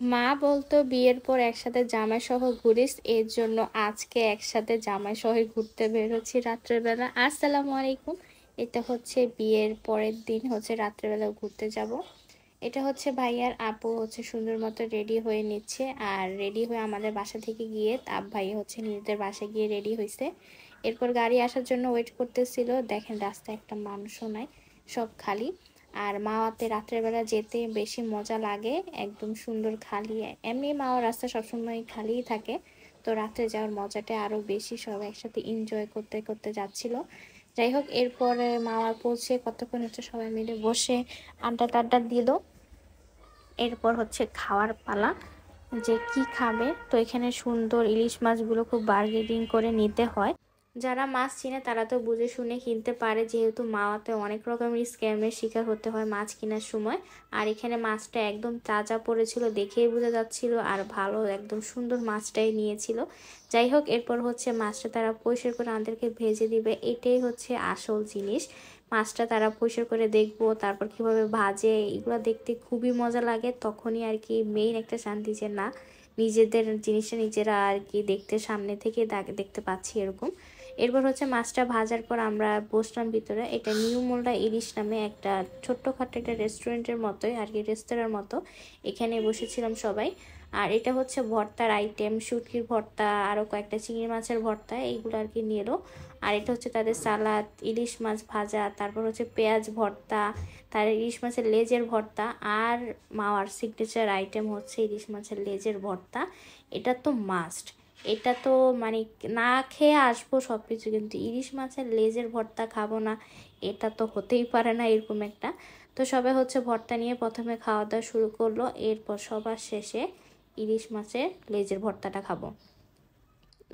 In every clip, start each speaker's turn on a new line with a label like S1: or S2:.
S1: মা বলতো বিয়ের পর একসাথে জামাই সহ ঘুরিস, এর জন্য আজকে একসাথে জামাই সহ ঘুরতে বের হচ্ছি রাত্রেবেলা। আসসালামু আলাইকুম। এটা হচ্ছে বিয়ের পরের দিন, হচ্ছে রাত্রেবেলা ঘুরতে যাব। এটা হচ্ছে ভাইয়ার আপু হচ্ছে সুন্দর মতো রেডি হয়ে নিচ্ছে, আর রেডি হয়ে আমাদের বাসা থেকে গিয়ে তাপ ভাই হচ্ছে নিজেদের বাসায় গিয়ে রেডি হয়েছে। এরপর গাড়ি আসার জন্য ওয়েট করতেছিল। দেখেন রাস্তায় একটা মানুষও নাই, সব খালি। আর মাওয়াতে রাত্রের বেলা যেতে বেশি মজা লাগে, একদম সুন্দর খালি। এমনি মাওয়া রাস্তা সবসময় খালিই থাকে, তো রাত্রে যাওয়ার মজাটা আরো বেশি, সবাই একসাথে এনজয় করতে করতে যাচ্ছিল। যাই হোক, এরপরে মাওয়া পৌঁছে কতক্ষণ হচ্ছে সবাই মিলে বসে আড্ডা টাড্ডা দিল। এরপর হচ্ছে খাওয়ার পালা, যে কি খাবে। তো এখানে সুন্দর ইলিশ মাছগুলো খুব বার্গেনিং করে নিতে হয়। যারা মাছ চিনে তারা তো বুঝে শুনে কিনতে পারে, যেহেতু মাওয়াতে অনেক রকমের স্ক্যামের শিকার হতে হয় মাছ কেনার সময়। আর এখানে মাছটা একদম তাজা পড়েছিল, দেখেই বোঝা যাচ্ছিল, আর ভালো একদম সুন্দর মাছটাই নিয়েছিল। যাই হোক, এরপর হচ্ছে মাছটা তারা পরিষ্কার করে আমাদেরকে ভেজে দিবে, এটাই হচ্ছে আসল জিনিস। মাছটা তারা পরিষ্কার করে দেখবো, তারপর কিভাবে ভাজে, এগুলো দেখতে খুবই মজা লাগে। তখনই আর কি মেইন একটা শান্তি, যে না নিজেদের জিনিসটা নিজেরা আর কি দেখতে সামনে থেকে দেখতে পাচ্ছি এরকম। এরপর হচ্ছে মাছটা ভাজার পর আমরা বসলাম ভিতরে। এটা নিউ মোল্ডা ইলিশ নামে একটা ছোট্টখাটো একটা রেস্টুরেন্টের মতোই আর কি, রেস্তোরাঁর মতো। এখানে বসেছিলাম সবাই। আর এটা হচ্ছে ভর্তার আইটেম, শুটকির ভর্তা, আরও কয়েকটা চিংড়ি মাছের ভর্তা, এইগুলো আর কি নিয়ে এলো। আর এটা হচ্ছে তাদের সালাদ, ইলিশ মাছ ভাজা, তারপর হচ্ছে পেঁয়াজ ভর্তা, তার ইলিশ মাছের লেজের ভর্তা। আর মাওয়ার সিগনেচার আইটেম হচ্ছে ইলিশ মাছের লেজের ভর্তা। এটা তো মাস্ট, এটা তো মানে না খেয়ে আসবো সব কিছু, কিন্তু ইলিশ মাছের লেজের ভর্তা খাবো না, এটা তো হতেই পারে না এরকম একটা। তো সবাই হচ্ছে ভর্তা নিয়ে প্রথমে খাওয়া দাওয়া শুরু করলো, এরপর সবার শেষে ইলিশ মাছের লেজের ভর্তাটা খাবো।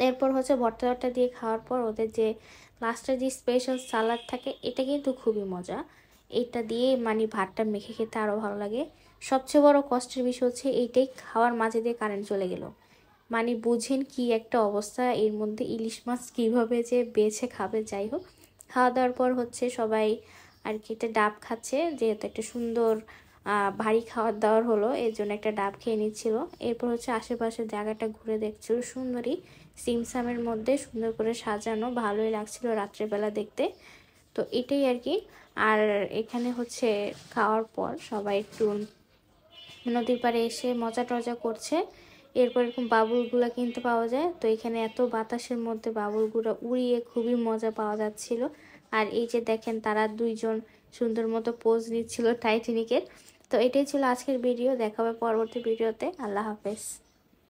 S1: এরপর হচ্ছে ভর্তা দিয়ে খাওয়ার পর ওদের যে লাস্টের যে স্পেশাল সালাড থাকে, এটা কিন্তু খুবই মজা। এটা দিয়ে মানে ভাতটা মেখে খেতে আরও ভালো লাগে। সবচেয়ে বড় কষ্টের বিষয় হচ্ছে এইটাই, খাওয়ার মাঝে দিয়ে কারেন্ট চলে গেল। মানে বুঝেন কি একটা অবস্থা, এর মধ্যে ইলিশ মাছ কীভাবে যে বেছে খাবে। যাই হোক, খাওয়া দাওয়ার পর হচ্ছে সবাই আর কি একটা ডাব খাচ্ছে, যেহেতু একটা সুন্দর ভারী খাওয়ার দাওয়ার হলো, এর জন্য একটা ডাব খেয়ে নিচ্ছিল। এরপর হচ্ছে আশেপাশের জায়গাটা ঘুরে দেখছিল, সুন্দরী সিমসামের মধ্যে সুন্দর করে সাজানো, ভালোই লাগছিল রাত্রেবেলা দেখতে। তো এটাই আর কি। আর এখানে হচ্ছে খাওয়ার পর সবাই একটু নদীর পাড়ে এসে মজা টজা করছে। এরপর এরকম বাবুলগুলো কিনতে পাওয়া যায়, তো এখানে এত বাতাসের মধ্যে বাবুলগুলো উড়িয়ে খুবই মজা পাওয়া যাচ্ছিল। আর এই যে দেখেন তারা দুইজন সুন্দর মতো পোজ নিচ্ছিল টাইটানিকের। তো এটাই ছিল আজকের ভিডিও, দেখা হবে পরবর্তী ভিডিওতে। আল্লাহ হাফেজ।